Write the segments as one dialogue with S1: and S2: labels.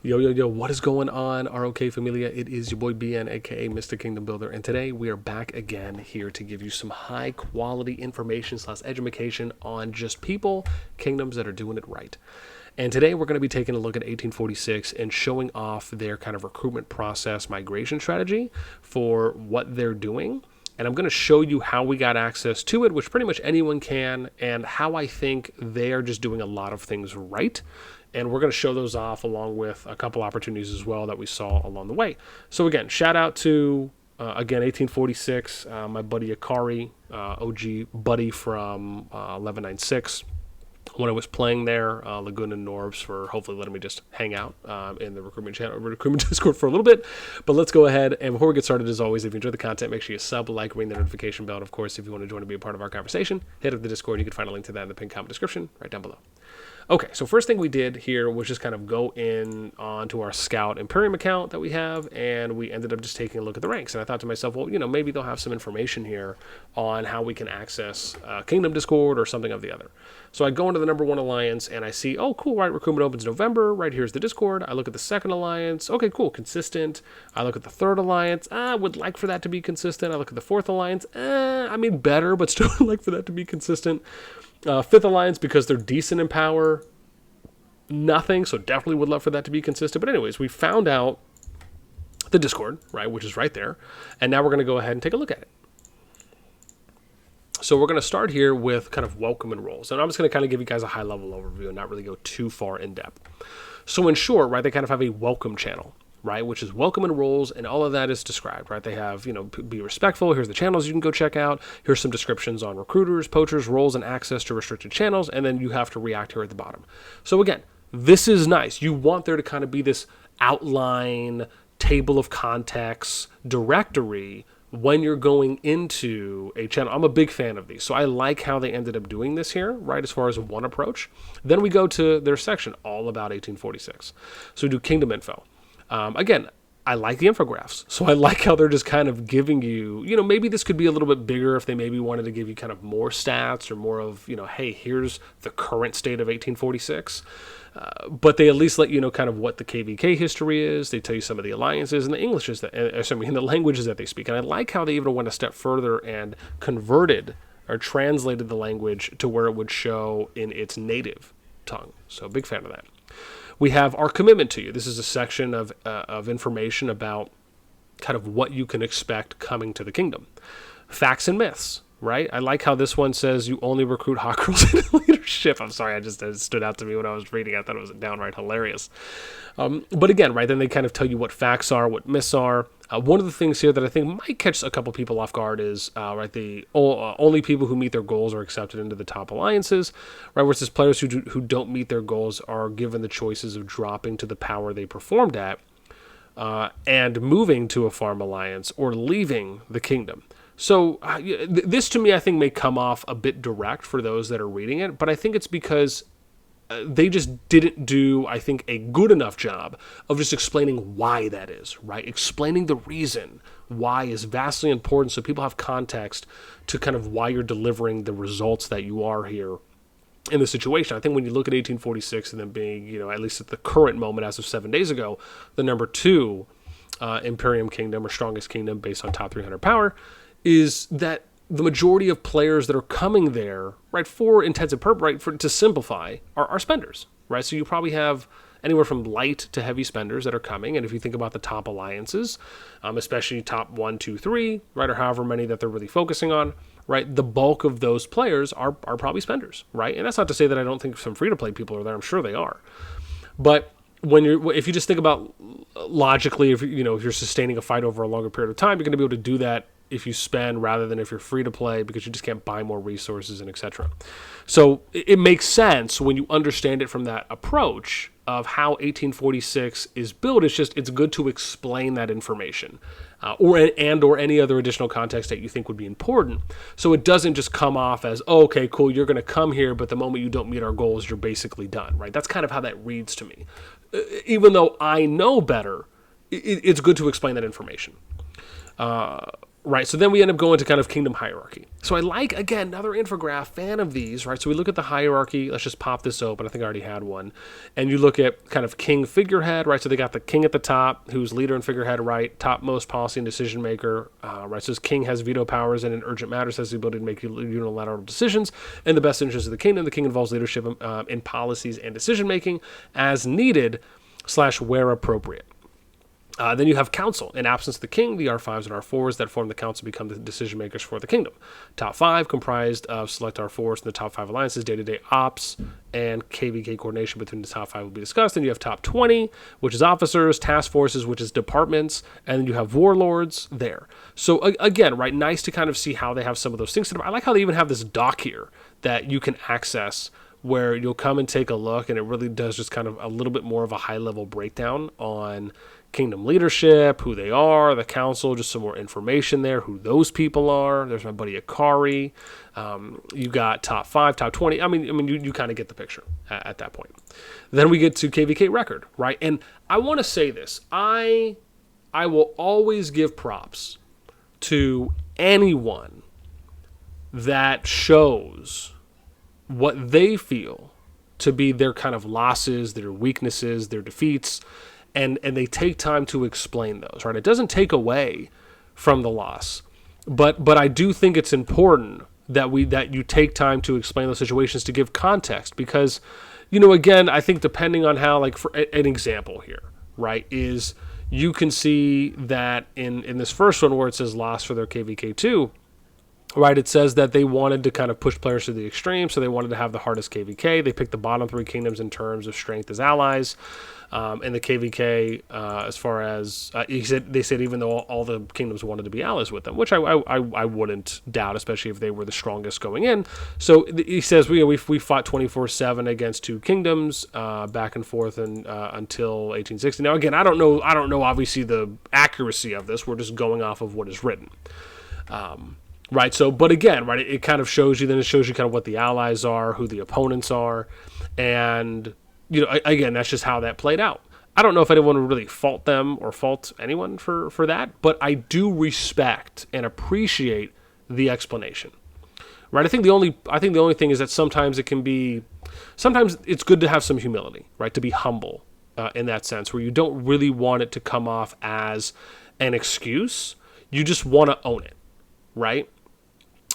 S1: Yo, yo, yo, what is going on, RoK Familia? It is your boy BN, aka Mr. Kingdom Builder, and today we are back again here to give you some high quality information / education on just people, kingdoms that are doing it right. And today we're going to be taking a look at 1846 and showing off their kind of recruitment process migration strategy for what they're doing. And I'm going to show you how we got access to it, which pretty much anyone can, and how I think they are just doing a lot of things right. And we're going to show those off along with a couple opportunities as well that we saw along the way. So again, shout out to, again, 1846, my buddy Ikari, OG buddy from 1196. When I was playing there, Lagoon and Norbs for hopefully letting me just hang out in the recruitment Discord for a little bit. But let's go ahead. And before we get started, as always, if you enjoy the content, make sure you sub, like, ring the notification bell. And of course, if you want to join and be a part of our conversation, hit up the Discord. You can find a link to that in the pinned comment description right down below. Okay, so first thing we did here was just kind of go in onto our Scout Imperium account that we have, and we ended up just taking a look at the ranks. And I thought to myself, well, you know, maybe they'll have some information here on how we can access Kingdom Discord or something of the other. So I go into the number 1 alliance, and I see, oh, cool, right, recruitment opens November, right, here's the Discord. I look at the second alliance, okay, cool, consistent. I look at the third alliance, I would like for that to be consistent. I look at the fourth alliance, I mean, better, but still would like for that to be consistent. Fifth alliance, because they're decent in power, nothing, so definitely would love for that to be consistent. But anyways, we found out the Discord, right, which is right there, and now we're going to go ahead and take a look at it. So we're going to start here with kind of welcome and roles, and I'm just going to kind of give you guys a high-level overview and not really go too far in depth. So in short, right, they kind of have a welcome channel, right, which is welcome and roles, and all of that is described, right? They have, you know, be respectful. Here's the channels you can go check out. Here's some descriptions on recruiters, poachers, roles, and access to restricted channels, and then you have to react here at the bottom. So again, this is nice. You want there to kind of be this outline, table of contexts, directory when you're going into a channel. I'm a big fan of these, so I like how they ended up doing this here, right, as far as one approach. Then we go to their section, all about 1846. So we do kingdom info. Again, I like the infographics, so I like how they're just kind of giving you, you know, maybe this could be a little bit bigger if they maybe wanted to give you kind of more stats or more of, you know, hey, here's the current state of 1846. But they at least let you know kind of what the KvK history is. They tell you some of the alliances and the Englishes that, the languages that they speak. And I like how they even went a step further and converted or translated the language to where it would show in its native tongue. So big fan of that. We have our commitment to you. This is a section of information about kind of what you can expect coming to the kingdom. Facts and myths, right? I like how this one says you only recruit hot girls in leadership. I'm sorry, it stood out to me when I was reading. I thought it was downright hilarious. But again, right, then they kind of tell you what facts are, what myths are. One of the things here that I think might catch a couple people off guard is, right, the only people who meet their goals are accepted into the top alliances, right, versus players who don't meet their goals are given the choices of dropping to the power they performed at and moving to a farm alliance or leaving the kingdom. So this to me, I think, may come off a bit direct for those that are reading it, but I think it's because they just didn't do, I think, a good enough job of just explaining why that is, right? Explaining the reason why is vastly important so people have context to kind of why you're delivering the results that you are here in the situation. I think when you look at 1846 and then being, you know, at least at the current moment as of 7 days ago, the number 2 Imperium Kingdom or strongest kingdom based on top 300 power, is that the majority of players that are coming there, right, for intensive purpose, right, to simplify, are spenders, right? So you probably have anywhere from light to heavy spenders that are coming. And if you think about the top alliances, especially top 1, 2, 3, right, or however many that they're really focusing on, right, the bulk of those players are probably spenders, right? And that's not to say that I don't think some free-to-play people are there. I'm sure they are. But if you just think about logically, if you're sustaining a fight over a longer period of time, you're going to be able to do that if you spend rather than if you're free to play, because you just can't buy more resources and etc. So it makes sense when you understand it from that approach of how 1846 is built. It's good to explain that information or any other additional context that you think would be important. So it doesn't just come off as, oh, okay, cool, you're going to come here, but the moment you don't meet our goals, you're basically done, right? That's kind of how that reads to me. Even though I know better, it's good to explain that information. Right, so then we end up going to kind of kingdom hierarchy. So I like, again, another infograph, fan of these, right? So we look at the hierarchy. Let's just pop this open. I think I already had one. And you look at kind of king figurehead, right? So they got the king at the top, who's leader and figurehead, right? Topmost policy and decision maker, right? So this king has veto powers and in urgent matters has the ability to make unilateral decisions in the best interest of the kingdom. The king involves leadership in policies and decision making as needed / where appropriate. Then you have council. In absence of the king, the R5s and R4s that form the council become the decision makers for the kingdom. Top 5 comprised of select R4s and the top 5 alliances, day-to-day ops, and KvK coordination between the top 5 will be discussed. Then you have top 20, which is officers, task forces, which is departments, and then you have warlords there. So again, right, nice to kind of see how they have some of those things. I like how they even have this doc here that you can access where you'll come and take a look, and it really does just kind of a little bit more of a high-level breakdown on kingdom leadership, who they are, the council, just some more information there, who those people are. There's my buddy Ikari. You got top 5, top 20. I mean, you kind of get the picture at that point. Then we get to KvK Record, right? And I want to say this. I will always give props to anyone that shows what they feel to be their kind of losses, their weaknesses, their defeats, and they take time to explain those, right? It doesn't take away from the loss, but I do think it's important that you take time to explain those situations to give context, because, again, I think depending on how, like, for an example here, right, is you can see that in this first one where it says loss for their KvK2, right, it says that they wanted to kind of push players to the extreme, so they wanted to have the hardest KvK. They picked the bottom 3 kingdoms in terms of strength as allies. And the KvK, as far as they said, even though all the kingdoms wanted to be allies with them, which I wouldn't doubt, especially if they were the strongest going in. So he says we fought 24/7 against 2 kingdoms back and forth until 1860. Now again, I don't know obviously the accuracy of this. We're just going off of what is written. Right. So, but again, right, it kind of shows you. Then it shows you kind of what the allies are, who the opponents are, and again, that's just how that played out. I don't know if anyone would really fault them or fault anyone for that, but I do respect and appreciate the explanation. Right. I think the only thing is that sometimes it's good to have some humility, right? To be humble in that sense, where you don't really want it to come off as an excuse. You just want to own it, right?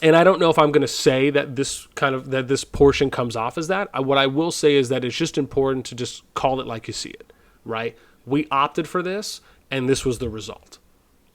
S1: And I don't know if I'm going to say that this portion comes off as that. What I will say is that it's just important to just call it like you see it, right? We opted for this, and this was the result,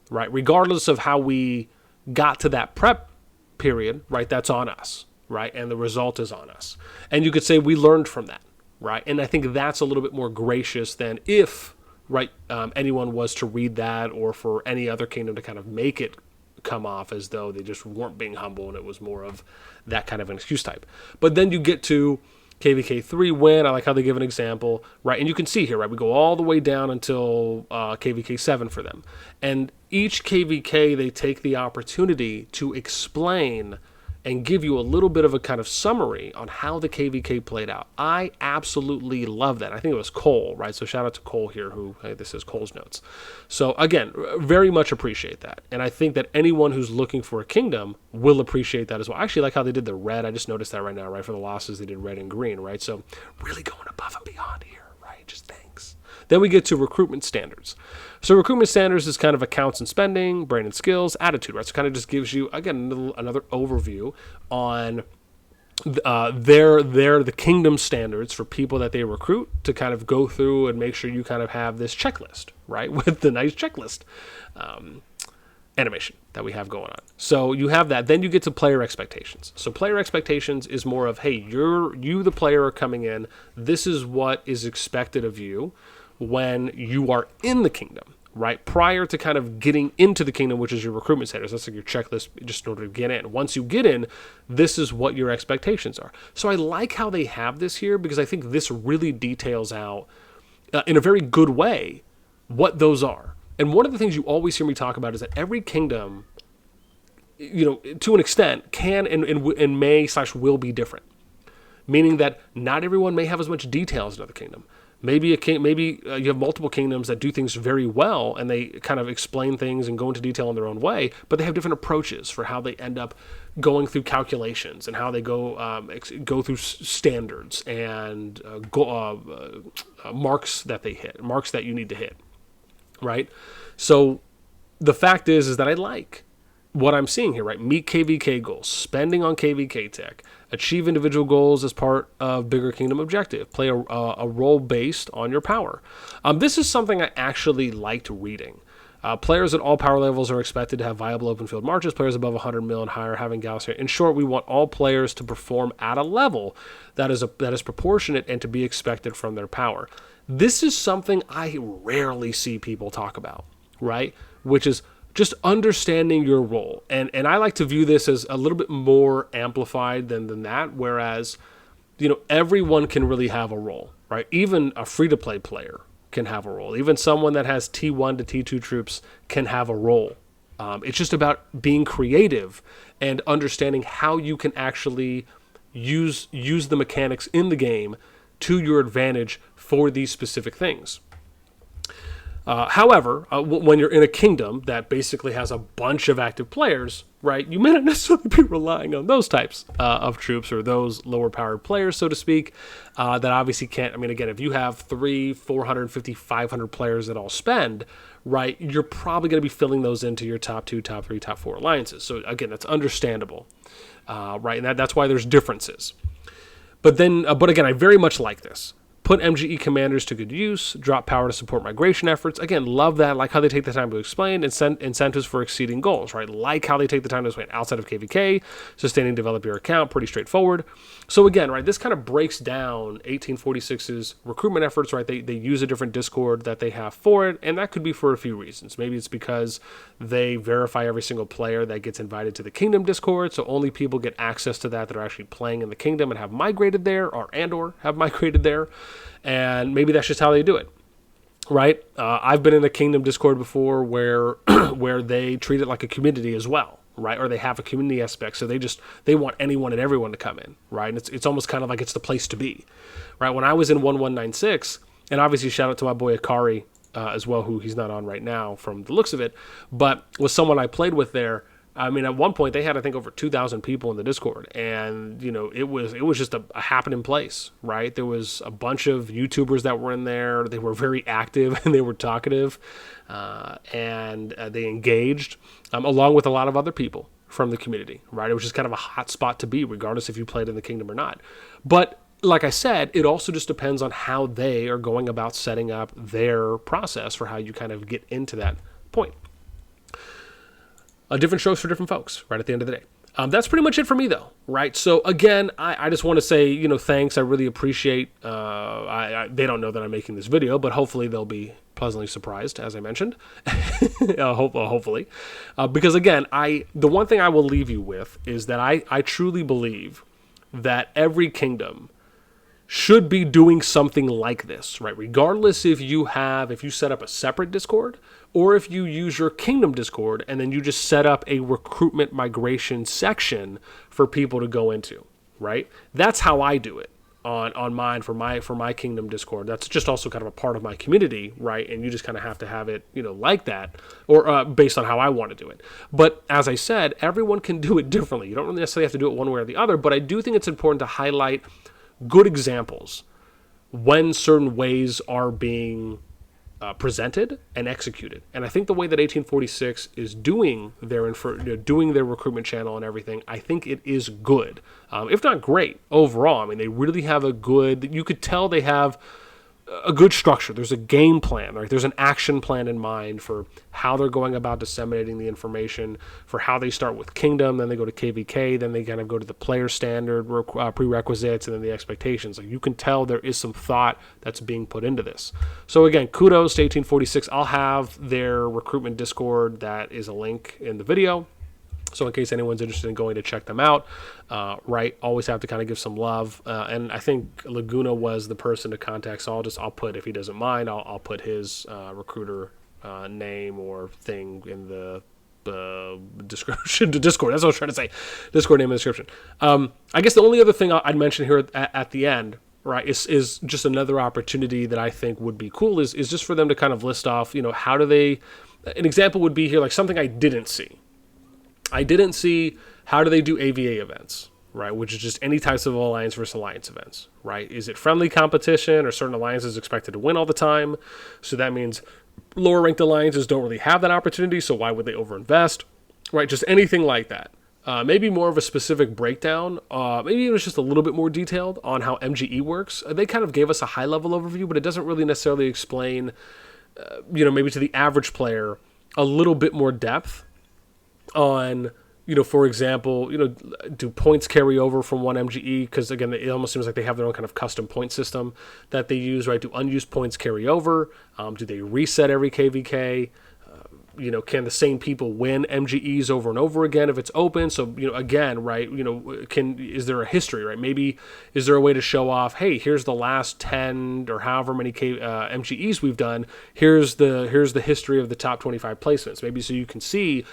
S1: right? Regardless of how we got to that prep period, right? That's on us, right? And the result is on us. And you could say we learned from that, right? And I think that's a little bit more gracious than if, right, anyone was to read that, or for any other kingdom to kind of make it come off as though they just weren't being humble and it was more of that kind of an excuse type. But then you get to KvK3 win. I like how they give an example, right? And you can see here, right, we go all the way down until KvK7 for them. And each KvK, they take the opportunity to explain and give you a little bit of a kind of summary on how the KvK played out. I absolutely love that. I think it was Cole, right? So shout out to Cole here, this is Cole's notes. So again, very much appreciate that. And I think that anyone who's looking for a kingdom will appreciate that as well. I actually like how they did the red. I just noticed that right now, right? For the losses, they did red and green, right? So really going above and beyond here, right? Just thanks. Then we get to recruitment standards. So recruitment standards is kind of accounts and spending, brain and skills, attitude, right? So kind of just gives you, again, another overview on the kingdom standards for people that they recruit to kind of go through and make sure you kind of have this checklist, right? With the nice checklist animation that we have going on. So you have that. Then you get to player expectations. So player expectations is more of, hey, you the player are coming in. This is what is expected of you when you are in the kingdom, right? Prior to kind of getting into the kingdom, which is your recruitment standards. That's like your checklist just in order to get in. Once you get in, this is what your expectations are. So I like how they have this here, because I think this really details out in a very good way what those are. And one of the things you always hear me talk about is that every kingdom, to an extent, can and may / will be different. Meaning that not everyone may have as much detail as another kingdom. Maybe you have multiple kingdoms that do things very well, and they kind of explain things and go into detail in their own way, but they have different approaches for how they end up going through calculations and how they go through standards and marks that they hit, marks that you need to hit, right? So the fact is that I like what I'm seeing here, right? Meet KvK goals, spending on KvK tech, achieve individual goals as part of bigger kingdom objective, play a role based on your power. This is something I actually liked reading. Players at all power levels are expected to have viable open field marches. Players above 100 mil and higher having galaxy. In short, we want all players to perform at a level that is proportionate and to be expected from their power. This is something I rarely see people talk about, right? Which is just understanding your role. And I like to view this as a little bit more amplified than that, whereas, everyone can really have a role, right? Even a free-to-play player can have a role. Even someone that has T1 to T2 troops can have a role. It's just about being creative and understanding how you can actually use the mechanics in the game to your advantage for these specific things. However, when you're in a kingdom that basically has a bunch of active players, right, you may not necessarily be relying on those types of troops or those lower powered players, so to speak, that obviously can't. I mean, again, if you have 300, 450, 500 players that all spend, right, you're probably going to be filling those into your top 2, top 3, top 4 alliances. So again, that's understandable, right, and that's why there's differences. But again, I very much like this. Put MGE commanders to good use, drop power to support migration efforts. Again, love that. Like how they take the time to explain incentives for exceeding goals, right? Like how they take the time to explain outside of KvK, sustaining, develop your account, pretty straightforward. So again, right, this kind of breaks down 1846's recruitment efforts, right? They use a different Discord that they have for it, and that could be for a few reasons. Maybe it's because they verify every single player that gets invited to the Kingdom Discord, so only people get access to that are actually playing in the Kingdom and have migrated there, or have migrated there. And maybe that's just how they do it, right? I've been in a Kingdom Discord before where where they treat it like a community as well, right? Or they have a community aspect, so they want anyone and everyone to come in, right? And it's almost kind of like it's the place to be, right? When I was in 1196, and obviously shout out to my boy Ikari as well, who he's not on right now from the looks of it, but was someone I played with there. I mean, at one point they had, I think, over 2,000 people in the Discord, and it was just a happening place, right? There was a bunch of YouTubers that were in there. They were very active and they were talkative, and they engaged, along with a lot of other people from the community, right? It was just kind of a hot spot to be, regardless if you played in the Kingdom or not. But like I said, it also just depends on how they are going about setting up their process for how you kind of get into that point. Different strokes for different folks, right, at the end of the day. That's pretty much it for me, though, right? So, again, I just want to say, thanks. I really appreciate, they don't know that I'm making this video, but hopefully they'll be pleasantly surprised, as I mentioned, hopefully. Because, again, the one thing I will leave you with is that I truly believe that every kingdom should be doing something like this, right? Regardless if you set up a separate Discord or if you use your Kingdom Discord and then you just set up a recruitment migration section for people to go into, right? That's how I do it on mine for my Kingdom Discord. That's just also kind of a part of my community, right? And you just kind of have to have it, like that, or based on how I want to do it. But as I said, everyone can do it differently. You don't really necessarily have to do it one way or the other, but I do think it's important to highlight good examples when certain ways are being presented and executed. And I think the way that 1846 is doing their recruitment channel and everything, I think it is good, if not great overall. I mean, they really have you could tell they have a good structure. There's a game plan, right? There's an action plan in mind for how they're going about disseminating the information, for how they start with Kingdom, then they go to KvK, then they kind of go to the player standard prerequisites, and then the expectations. Like, you can tell there is some thought that's being put into this. So again, kudos to 1846. I'll have their recruitment Discord. That is a link in the video. So in case anyone's interested in going to check them out, right, always have to kind of give some love. And I think Laguna was the person to contact, so I'll put, if he doesn't mind, I'll put his recruiter name or thing in the description to Discord. That's what I was trying to say. Discord name in the description. I guess the only other thing I'd mention here at the end right, is just another opportunity that I think would be cool is just for them to kind of list off, how do they, an example would be here, like something I didn't see. I didn't see how do they do AVA events, right, which is just any types of alliance versus alliance events, right? Is it friendly competition or certain alliances expected to win all the time? So that means lower ranked alliances don't really have that opportunity, so why would they overinvest, right? Just anything like that. Maybe more of a specific breakdown. Maybe it was just a little bit more detailed on how MGE works. They kind of gave us a high-level overview, but it doesn't really necessarily explain, maybe to the average player, a little bit more depth on, for example, do points carry over from one MGE? Because, again, it almost seems like they have their own kind of custom point system that they use, right? Do unused points carry over? Do they reset every KvK? Can the same people win MGEs over and over again if it's open? So, again, right, is there a history, right? Maybe is there a way to show off, hey, here's the last 10 or however many MGEs we've done. Here's the history of the top 25 placements. Maybe so you can see,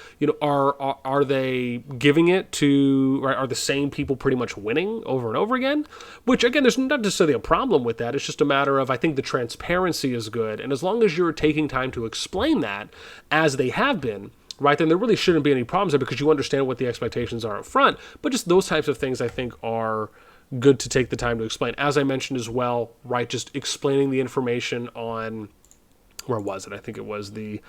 S1: are they giving it to, right, are the same people pretty much winning over and over again? Which, again, there's not necessarily a problem with that. It's just a matter of, I think the transparency is good. And as long as you're taking time to explain that, as they have been, right, then there really shouldn't be any problems there because you understand what the expectations are up front. But just those types of things I think are good to take the time to explain. As I mentioned as well, right, just explaining the information on, where was it? I think it was the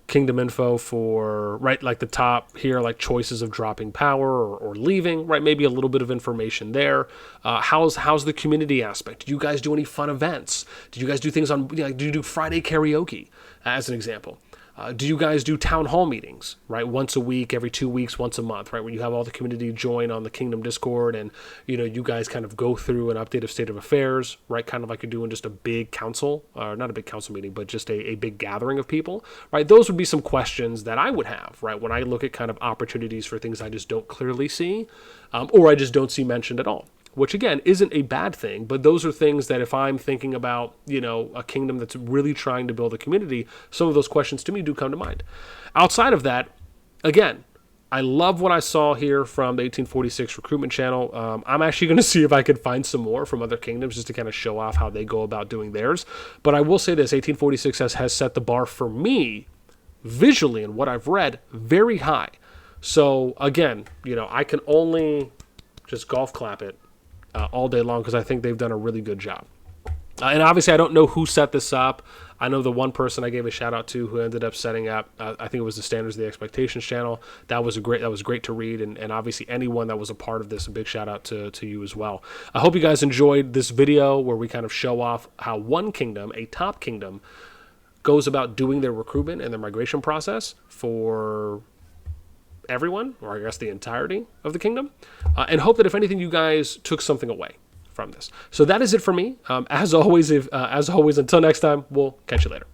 S1: kingdom info for, right, like the top here, like choices of dropping power or leaving, right? Maybe a little bit of information there. How's the community aspect? Do you guys do any fun events? Did you guys do things on, do you do Friday karaoke, as an example? Do you guys do town hall meetings, right? Once a week, every 2 weeks, once a month, right? Where you have all the community join on the Kingdom Discord and, you guys kind of go through an update of state of affairs, right? Kind of like you're doing just a big council, or not a big council meeting, but just a big gathering of people, right? Those would be some questions that I would have, right? When I look at kind of opportunities for things I just don't clearly see, or I just don't see mentioned at all. Which, again, isn't a bad thing, but those are things that if I'm thinking about, a kingdom that's really trying to build a community, some of those questions to me do come to mind. Outside of that, again, I love what I saw here from the 1846 recruitment channel. I'm actually going to see if I could find some more from other kingdoms just to kind of show off how they go about doing theirs. But I will say this, 1846 has set the bar for me, visually and what I've read, very high. So, again, I can only just golf clap it all day long because I think they've done a really good job. And obviously, I don't know who set this up. I know the one person I gave a shout out to who ended up setting up, I think it was the Standards of the Expectations channel. That was great to read. And obviously, anyone that was a part of this, a big shout out to you as well. I hope you guys enjoyed this video where we kind of show off how one kingdom, a top kingdom, goes about doing their recruitment and their migration process for everyone, or I guess the entirety of the kingdom, and hope that if anything, you guys took something away from this. So that is it for me. As always, until next time, we'll catch you later.